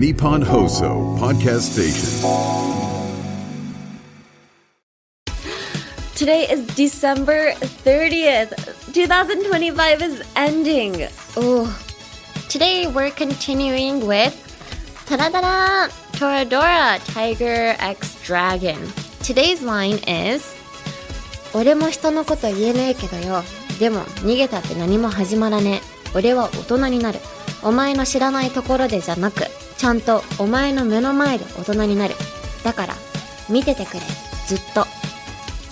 Nippon Hoso Podcast Station. Today is December 30th. 2025 is ending. Oh. Today we're continuing with Toradora, Toradora, Tiger X Dragon. Today's line is 俺も人のこと言えねぇけどよ。でも逃げたって何も始まらねぇ。俺は大人になる。お前の知らないところでじゃなく、ちゃんとお前の目の前で大人になる。だから見ててくれ、ずっと。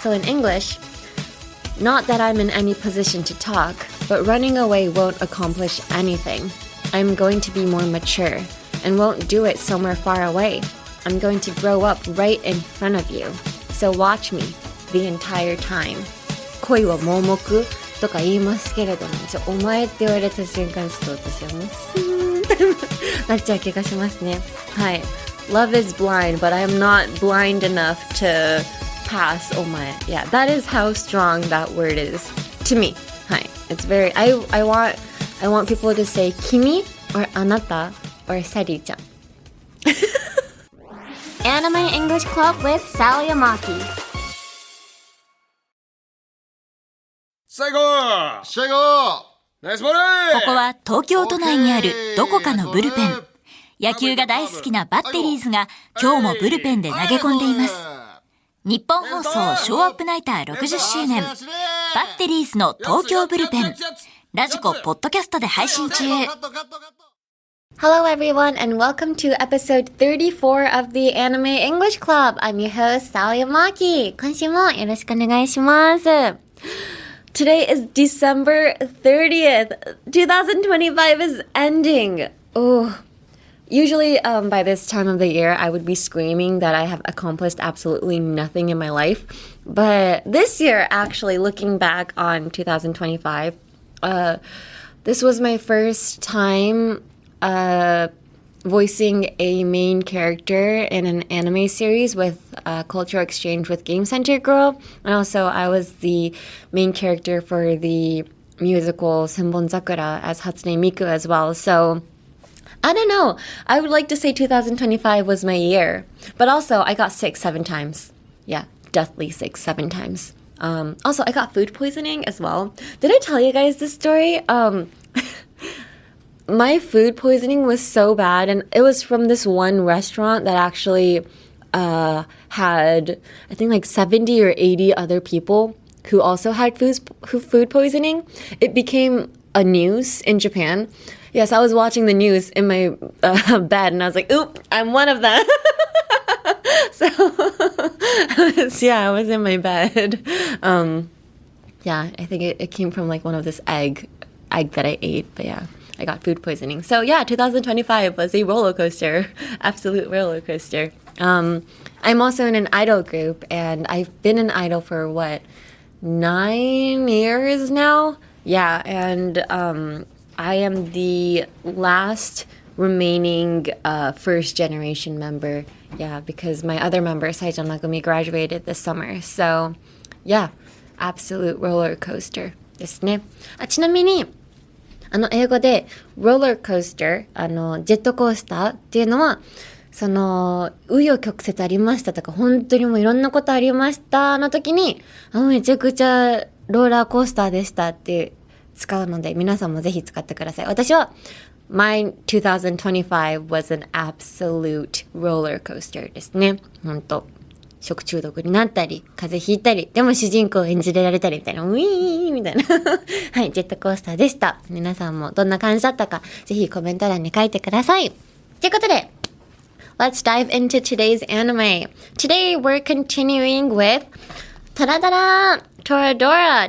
So in English, not that I'm in any position to talk, but running away won't accomplish anything. I'm going to be more mature and won't do it somewhere far away. I'm going to grow up right in front of you. So watch me the entire time. 恋は盲目とか言いますけれども、お前って言われた瞬間ちょっと私はもうスーンってなっちゃう気がしますね。はい。Love is blind, but I'm not blind enough to pass お前。Yeah, that is how strong that word is to me. はい。It's very, I want people to say 君 or あなた or サリーちゃん。Anime English Club with Sally Amaki.最後ナイスボール。ここは東京都内にあるどこかのブルペン。野球が大好きなバッテリーズが今日もブルペンで投げ込んでいます。日本放送ショーアップナイター60周年。バッテリーズの東京ブルペン。ラジコポッドキャストで配信中。Hello everyone and welcome to episode 34 of the Anime English Club. I'm your host, Sally Amaki. 今週もよろしくお願いします。Today is December 30th. 2025 is ending. Oh, usually by this time of the year, I would be screaming that I have accomplished absolutely nothing in my life. But this year, actually, looking back on 2025, this was my first time voicing a main character in an anime series with cultural exchange with Game Center Girl. And also I was the main character for the musical Senbon Sakura as Hatsune Miku as well. So I don't know. I would like to say 2025 was my year. But also I got sick 7 times. Yeah, deathly sick 7 times. Also I got food poisoning as well. Did I tell you guys this story? My food poisoning was so bad, and it was from this one restaurant that actually had, I think, like 70 or 80 other people who also had food poisoning. It became a news in Japan. Yes, I was watching the news in my bed, and I was like, oop, I'm one of them. So, I was in my bed. Yeah, I think it came from like one of this egg that I ate, but yeah. I got food poisoning. So yeah, 2025 was a roller coaster, absolute roller coaster. I'm also in an idol group, and I've been an idol for 9 years now? Yeah, and I am the last remaining first generation member. Yeah, because my other member, Saijan Nagumi, graduated this summer. So yeah, absolute roller coaster ですね。ちなみに英語で roller coaster ジェットコースターっていうのは紆余曲折ありましたとか本当にもういろんなことありましたの時にめちゃくちゃローラーコースターでしたって使うので皆さんもぜひ使ってください。私は My 2025 was an absolute roller coaster ですね。本当食中毒になったり、風邪ひいたり、でも主人公を演じられたりみたいな、ウィーンみたいな。はい、ジェットコースターでした。皆さんもどんな感じだったか、ぜひコメント欄に書いてください。ということで、Let's dive into today's anime. Today we're continuing with Toradora,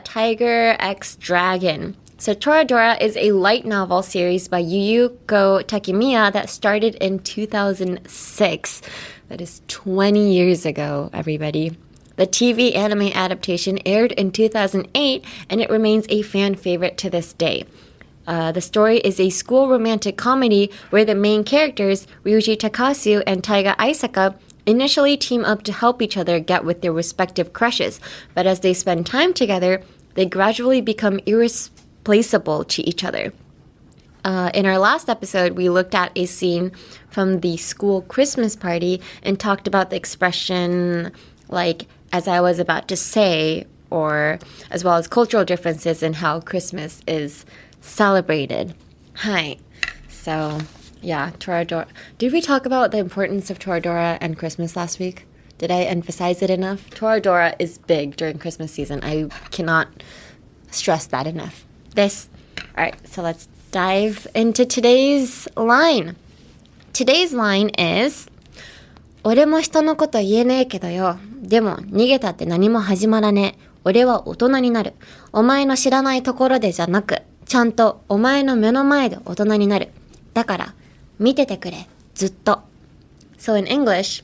Tiger X Dragon. So Toradora is a light novel series by Yuyuko Takemiya that started in 2006. That is 20 years ago, everybody. The TV anime adaptation aired in 2008, and it remains a fan favorite to this day. The story is a school romantic comedy where the main characters, Ryuji Takasu and Taiga Aisaka, initially team up to help each other get with their respective crushes, but as they spend time together, they gradually become irreplaceable to each other. In our last episode, we looked at a scene from the school Christmas party and talked about the expression like, as I was about to say, or as well as cultural differences in how Christmas is celebrated. Hi. So, yeah, Toradora. Did we talk about the importance of Toradora and Christmas last week? Did I emphasize it enough? Toradora is big during Christmas season. I cannot stress that enough. Alright, so let's dive into today's line. Today's line is 俺も人のこと言えねぇけどよ。でも逃げたって何も始まらねぇ。俺は大人になる。お前の知らないところでじゃなく、ちゃんとお前の目の前で大人になる。だから、見ててくれ。ずっと。So in English,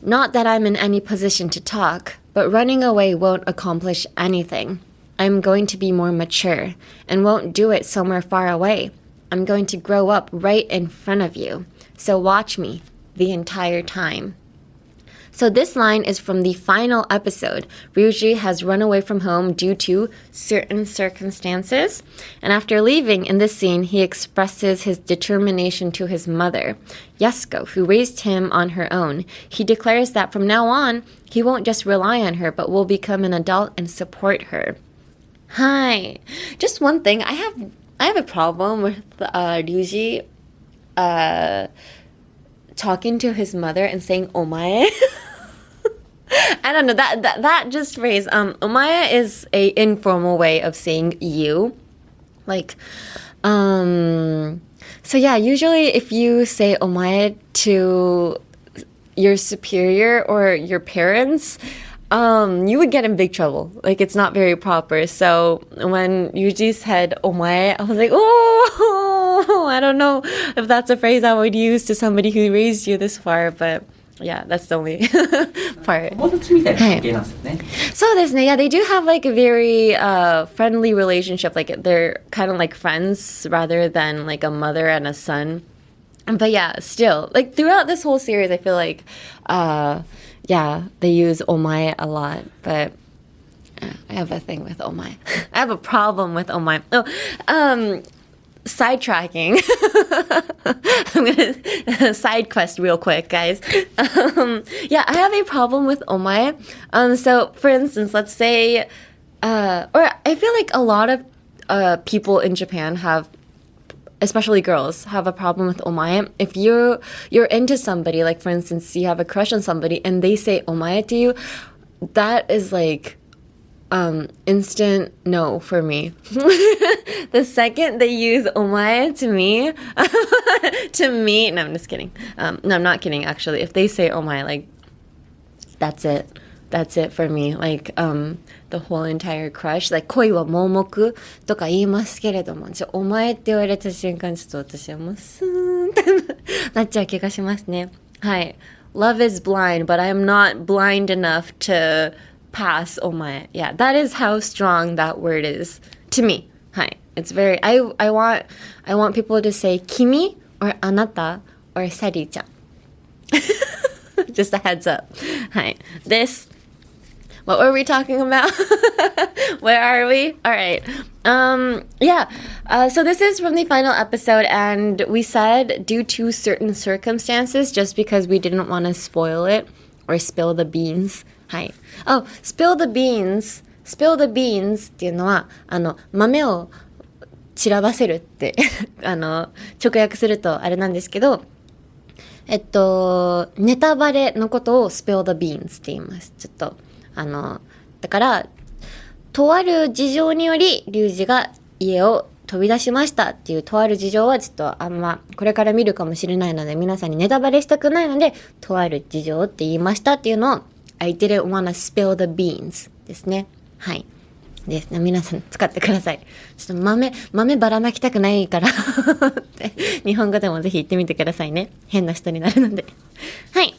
not that I'm in any position to talk, but running away won't accomplish anything. I'm going to be more mature and won't do it somewhere far away. I'm going to grow up right in front of you. So watch me the entire time. So this line is from the final episode. Ryuji has run away from home due to certain circumstances. And after leaving in this scene, he expresses his determination to his mother, Yasuko, who raised him on her own. He declares that from now on, he won't just rely on her, but will become an adult and support her. Hi. Just one thing. I have a problem with Ryuji talking to his mother and saying omae. I don't know, that just phrase, omae is a informal way of saying you. Like, so yeah, usually if you say omae to your superior or your parents, you would get in big trouble. Like, it's not very proper. So when Yuji said omae, I was like, oh, I don't know if that's a phrase I would use to somebody who raised you this far, but yeah, that's the only part. 友達みたいな関係なんですよね。そうですね. Yeah, they do have like a very friendly relationship. Like, they're kind of like friends rather than like a mother and a son. But yeah, still, like throughout this whole series, I feel like, yeah, they use omae a lot. But I have a thing with omae. I have a problem with omae. Oh, sidetracking. I'm gonna side quest real quick, guys. Yeah, I have a problem with omae. So for instance, let's say, or I feel like a lot of people in Japan have, especially girls, have a problem with omae. If you're into somebody, like for instance, you have a crush on somebody and they say omae to you, that is like instant no for me. The second they use omae to me, no, I'm just kidding. No, I'm not kidding, actually. If they say omae, like, that's it for me. Like, the whole entire crush. Like, 恋は盲目とか言いますけれども、お前って言われた瞬間、ちょっと私はもうスーンってなっちゃう気がしますね。はい。Love is blind, but I am not blind enough to pass omae. Yeah, that is how strong that word is to me. はい。It's very, I want people to say 君 or あなた or サリーちゃん. Just a heads up. はい。What were we talking about? Where are we? All right. Yeah. So this is from the final episode, and we said due to certain circumstances, just because we didn't want to spoil it or spill the beans. はい。Oh, spill the beans. Spill the beans っていうのは、豆を散らばせるって、直訳するとあれなんですけど、ネタバレのことを spill the beans って言います。ちょっと、だから、とある事情により、リュウジが家を飛び出しましたっていうとある事情はちょっとあんま、これから見るかもしれないので、皆さんにネタバレしたくないので、とある事情って言いましたっていうのを、I didn't wanna spill the beans ですね。はい。ですね。皆さん使ってください。ちょっと豆ばらまきたくないからって日本語でもぜひ言ってみてくださいね。変な人になるので。はい。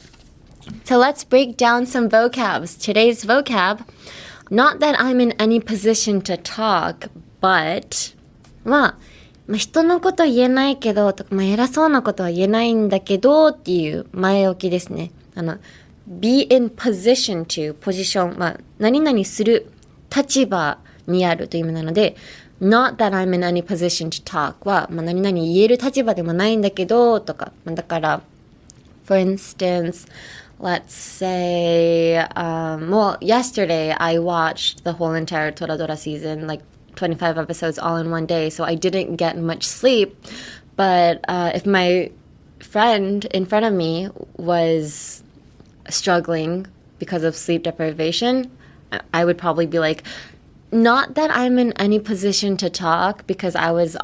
So let's break down some vocabs. Today's vocab, not that I'm in any position to talk, but は、人のこと言えないけどとか、偉そうなことは言えないんだけどっていう前置きですね。be in position to ポジション、何々する立場にあるという意味なので、not that I'm in any position to talk は、何々言える立場でもないんだけどとか、だから for instance let's say well yesterday I watched the whole entire Toradora season, like 25 episodes all in one day, so I didn't get much sleep, but if my friend in front of me was struggling because of sleep deprivation, I would probably be like, not that I'm in any position to talk because I'm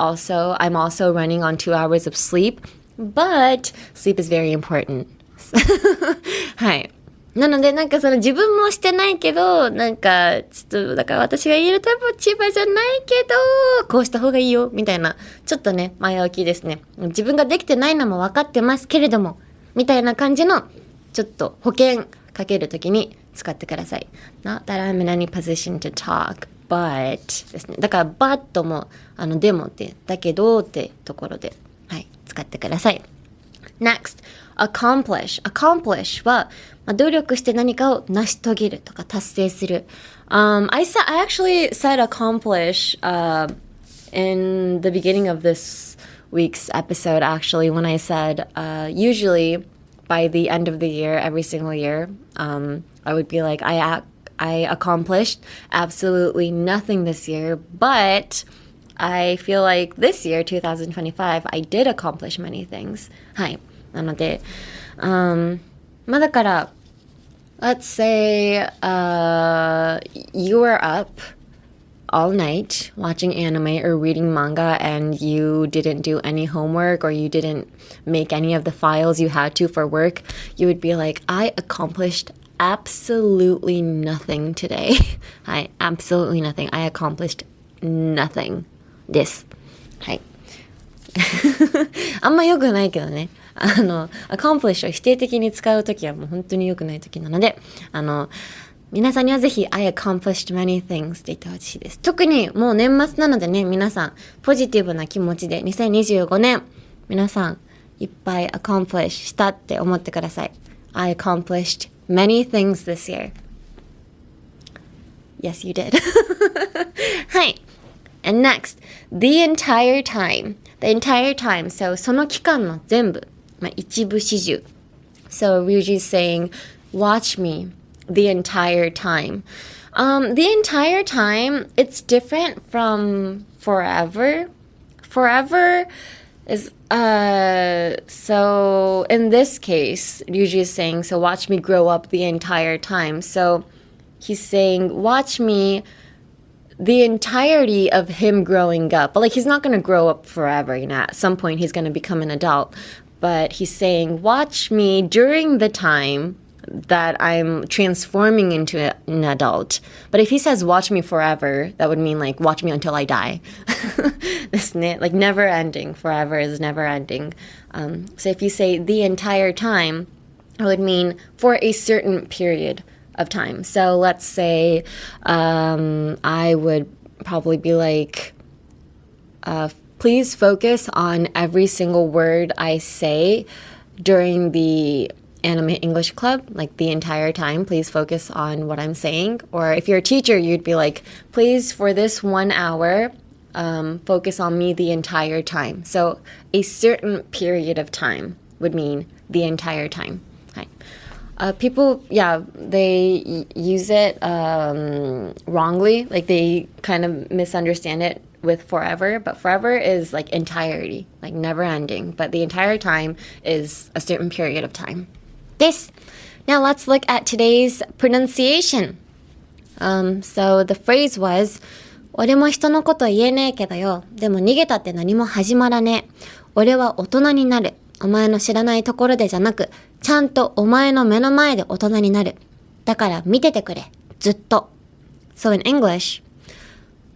also running on 2 hours of sleep, but sleep is very important. はい。なのでなんかその自分もしてないけど、なんかちょっとだから私が言える立場じゃないけど、こうした方がいいよみたいな、ちょっとね前置きですね。自分ができてないのも分かってますけれどもみたいな感じのちょっと保険かけるときに使ってください。Not that I'm in any position to talk, but ですね。だから but もでもってだけどってところで、はい、使ってください。Next, accomplish は、努力して何かを成し遂げるとか達成する。I actually said accomplish in the beginning of this week's episode, actually, when I said usually by the end of the year, every single year, I would be like, I accomplished absolutely nothing this year, but I feel like this year, 2025, I did accomplish many things. はい。なので、だから、let's say, you were up all night watching anime or reading manga and you didn't do any homework or you didn't make any of the files you had to for work, you would be like, I accomplished absolutely nothing today. はい。absolutely nothing. I accomplished nothing. です。はい。あんま良くないけどね。accomplish を否定的に使うときはもう本当に良くないときなので、皆さんにはぜひ I accomplished many things って言ってほしいです。特にもう年末なのでね、皆さんポジティブな気持ちで2025年、皆さんいっぱい accomplish したって思ってください。I accomplished many things this year. Yes, you did. はい。And next, the entire time. The entire time. So, その期間の全部。一部始終。So, Ryuji's saying, watch me the entire time. The entire time, it's different from forever. Forever is, so in this case, Ryuji is saying, so watch me grow up the entire time. So, he's saying, watch me the entirety of him growing up. But like he's not going to grow up forever, you know, at some point he's going to become an adult. But he's saying, watch me during the time that I'm transforming into an adult. But if he says watch me forever, that would mean like watch me until I die. ですね. Like never ending. Forever is never ending. So if you say the entire time, it would mean for a certain period of time. So let's say I would probably be like, please focus on every single word I say during the anime English club, like the entire time. Please focus on what I'm saying. Or if you're a teacher, you'd be like, please, for this 1 hour, focus on me the entire time. So a certain period of time would mean the entire time. People, they use it wrongly. Like they kind of misunderstand it with forever. But forever is like entirety, like never ending. But the entire time is a certain period of time. This. Now let's look at today's pronunciation. So the phrase was, 俺も人のこと言えねぇけどよ。でも逃げたって何も始まらねえ。俺は大人になる。お前の知らないところでじゃなく、ちゃんとお前の目の前で大人になる。だから見ててくれ。ずっと。So in English,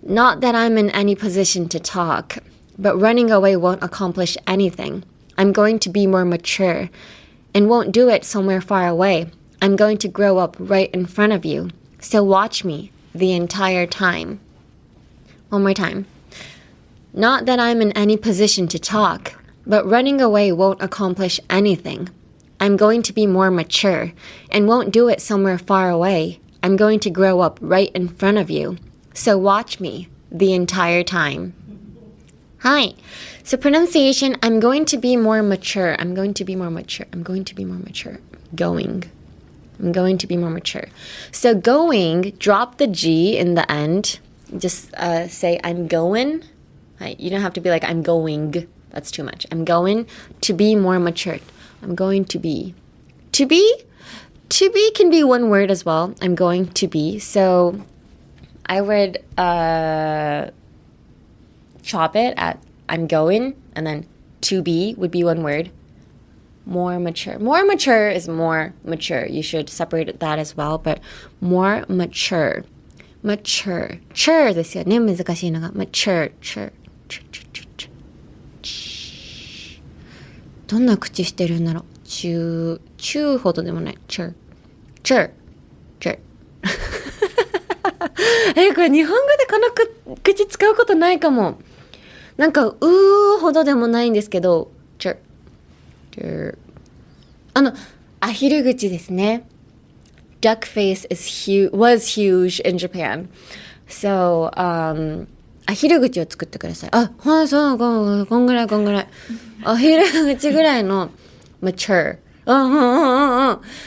not that I'm in any position to talk, but running away won't accomplish anything. I'm going to be more mature and won't do it somewhere far away. I'm going to grow up right in front of you. So watch me the entire time. One more time. Not that I'm in any position to talk, but running away won't accomplish anything. I'm going to be more mature and won't do it somewhere far away. I'm going to grow up right in front of you. So watch me the entire time. Hi. So pronunciation, I'm going to be more mature. I'm going to be more mature. I'm going to be more mature. Going. I'm going to be more mature. So going, drop the G in the end. Just say I'm going. You don't have to be like I'm going. That's too much. I'm going to be more mature. I'm going to be. To be can be one word as well. I'm going to be. So I would chop it at I'm going, and then to be would be one word. More mature. More mature is more mature. You should separate that as well, but more mature. Mature. Chur ですよね。難しいのが。mature. Chur. どんな口してるんだろう。中ほどでもない。chur. これ日本語でこの口使うことないかも。なんかほどでもないんですけど、アヒル口ですね。Duck face was huge in Japan. So, アヒル口を作ってください。そう、こんぐらい。アヒル口ぐらいの mature。だか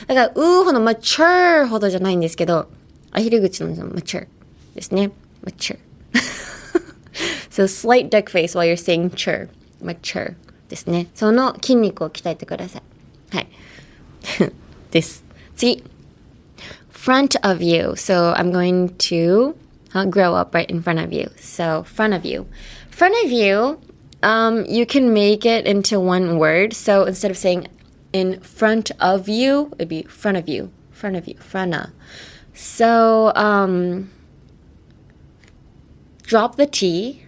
ら、ほど mature ほどじゃないんですけど、アヒル口の mature ですね。mature. So, slight duck face while you're saying mature ですね。その筋肉を鍛えてください。はい。です。次。Front of you. So, I'm going to grow up right in front of you. So, front of you. Front of you, you can make it into one word. So, instead of saying in front of you, it'd be front of you. Front. So, drop the T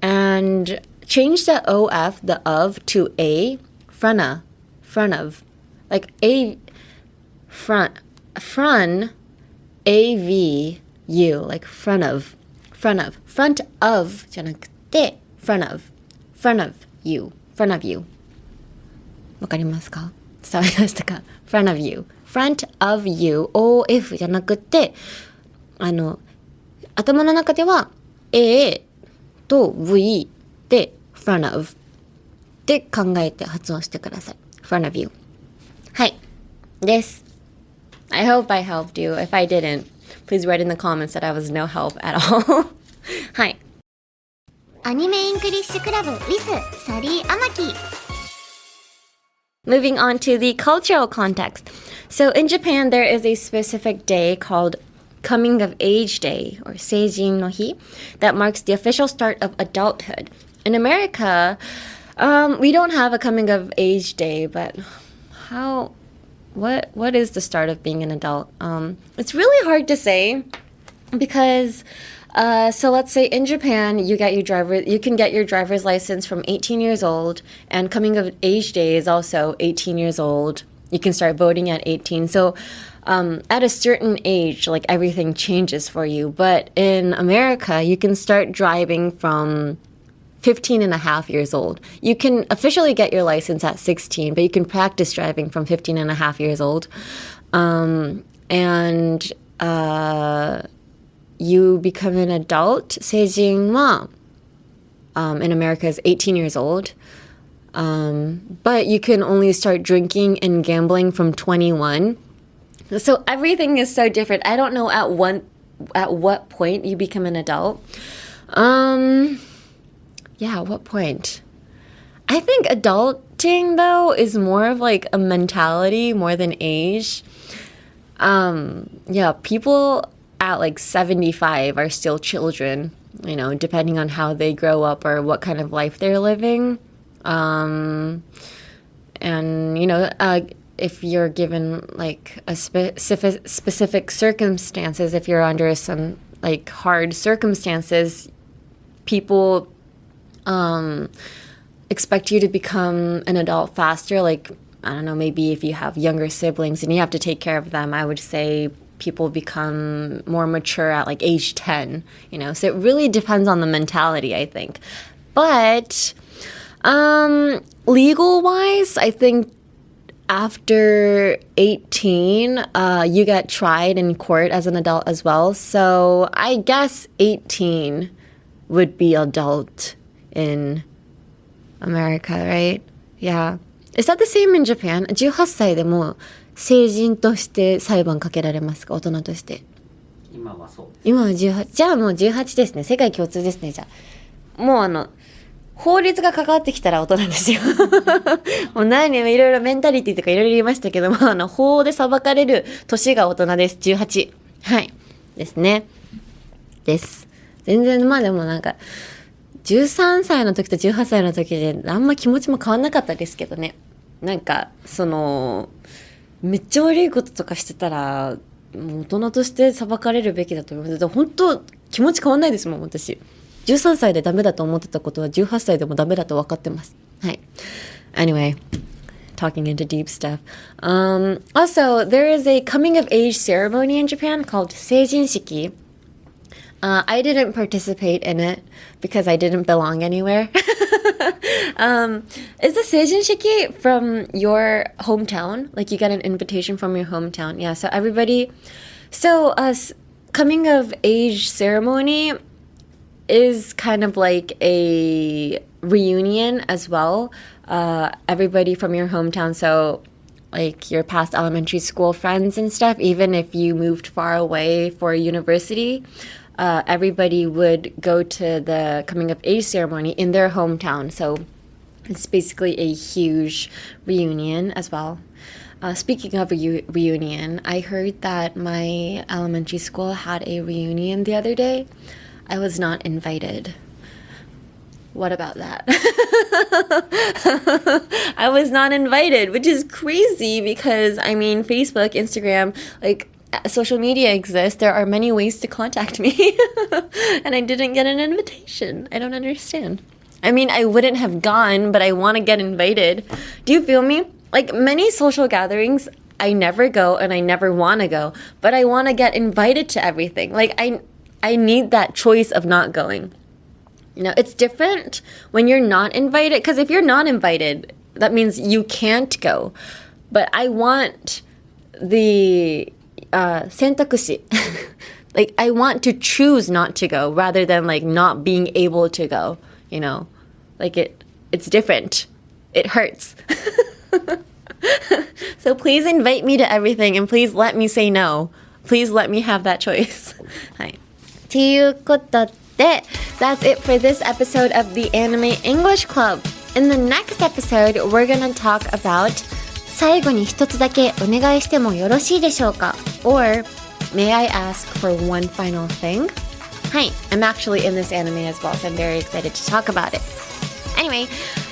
and change the OF, the of, to A. Front of. Like A, front, A-V-U, like front of. Front of じゃなくて front of you. わかりますか？伝わりましたか？ front of you. OF じゃなくて、頭の中では A と V で front of で考えて発音してください。front of you. はい。です。I hope I helped you. If I didn't, please write in the comments that I was no help at all. はい。アニメイングリッシュクラブ with サリー・アマキ。Moving on to the cultural context. So in Japan, there is a specific day called Coming of Age Day, or Seijin no Hi, that marks the official start of adulthood. In America, we don't have a Coming of Age Day, but what is the start of being an adult? It's really hard to say because so let's say in Japan you can get your driver's license from 18 years old, and coming of age day is also 18 years old. You can start voting at 18. So at a certain age, like everything changes for you. But in America, you can start driving from 15 and a half years old. You can officially get your license at 16, but you can practice driving from 15 and a half years old. You become an adult. Seijin wa, in America is 18 years old. But you can only start drinking and gambling from 21. So everything is so different. I don't know at what point you become an adult. Yeah, what point? I think adulting, though, is more of like a mentality more than age. Yeah, people at like 75 are still children, you know, depending on how they grow up or what kind of life they're living. And, you know, if you're given like a specific circumstances, if you're under some like hard circumstances, people expect you to become an adult faster. Like, I don't know, maybe if you have younger siblings and you have to take care of them, I would say people become more mature at like age 10, you know. So it really depends on the mentality, I think. But legal wise, I think after 18, you get tried in court as an adult as well. So I guess 18 would be adult in America, right? Yeah. Is that the same in Japan? 18歳でも成人として裁判かけられますか？大人として。今はそうです。今は18。じゃあもう18ですね。世界共通ですね。じゃあ。もう法律が関わってきたら大人ですよ。もう何いろいろメンタリティとかいろいろ言いましたけども、法で裁かれる年が大人です。18。はい。ですね。です。全然まあでもなんか、13歳の時と18歳の時であんま気持ちも変わんなかったですけどね。なんか、めっちゃ悪いこととかしてたら、もう大人として裁かれるべきだと思います。本当気持ち変わんないですもん、私。13歳でダメだと思ってたことは18歳でもダメだと分かってます。はい。Anyway, talking into deep stuff. Also, there is a coming of age ceremony in Japan called 成人式. I didn't participate in it because I didn't belong anywhere. Is the 成人式 from your hometown? Like you get an invitation from your hometown. Yeah, so everybody... So, coming of age ceremony is kind of like a reunion as well. Everybody from your hometown, so like your past elementary school friends and stuff, even if you moved far away for university, everybody would go to the coming of age ceremony in their hometown. So it's basically a huge reunion as well. Speaking of reunion, I heard that my elementary school had a reunion the other day. I was not invited. What about that? I was not invited, which is crazy because, I mean, Facebook, Instagram, like, social media exists. There are many ways to contact me. And I didn't get an invitation. I don't understand. I mean, I wouldn't have gone, but I want to get invited. Do you feel me? Like, many social gatherings, I never go and I never want to go, but I want to get invited to everything. Like, I need that choice of not going. You know, it's different when you're not invited, because if you're not invited, that means you can't go. But I want the 選択肢 like I want to choose not to go rather than like not being able to go, you know? Like it's different. It hurts. So please invite me to everything and please let me say no. Please let me have that choice. はい。ということで that's it for this episode of the Anime English Club. In the next episode, we're gonna talk about 最後に一つだけお願いしてもよろしいでしょうか or may I ask for one final thing? はい、I'm actually in this anime as well, so I'm very excited to talk about it. Anyway,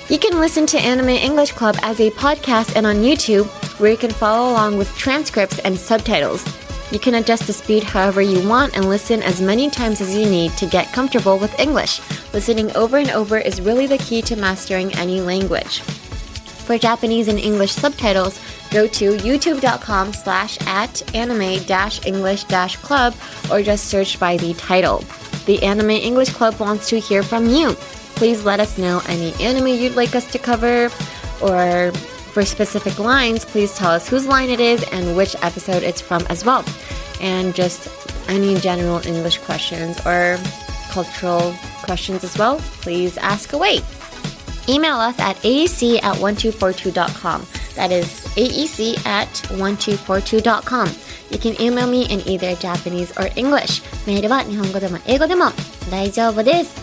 you can listen to Anime English Club as a podcast and on YouTube, where you can follow along with transcripts and subtitles. You can adjust the speed however you want and listen as many times as you need to get comfortable with English. Listening over and over is really the key to mastering any language. For Japanese and English subtitles, go to youtube.com/@anime-english-club or just search by the title. The Anime English Club wants to hear from you. Please let us know any anime you'd like us to cover, or for specific lines, please tell us whose line it is and which episode it's from as well. And just any general English questions or cultural questions as well, please ask away. Email us at aec@1242.com. That is aec@1242.com. You can email me in either Japanese or English. メールは日本語でも英語でも大丈夫です。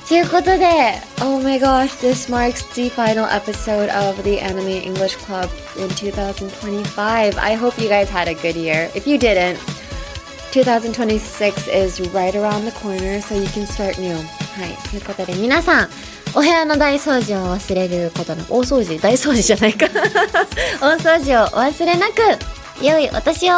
ということで Oh my gosh, this marks the final episode of the Anime English Club in 2025. I hope you guys had a good year. If you didn't, 2026 is right around the corner, so you can start new. はい、ということで皆さんお部屋の大掃除を忘れることの大掃除大掃除じゃないか大掃除をお忘れなく良いお年を。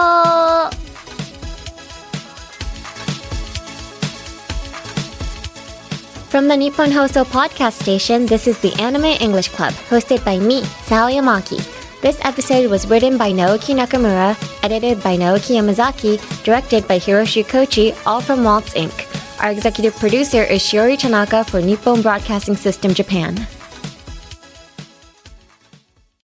From the Nippon Hoso podcast station, this is the Anime English Club, hosted by me, Sao Yamaki. This episode was written by Naoki Nakamura, edited by Naoki Yamazaki, directed by Hiroshi Kochi, all from Waltz Inc. Our executive producer is Shiori Tanaka for Nippon Broadcasting System Japan.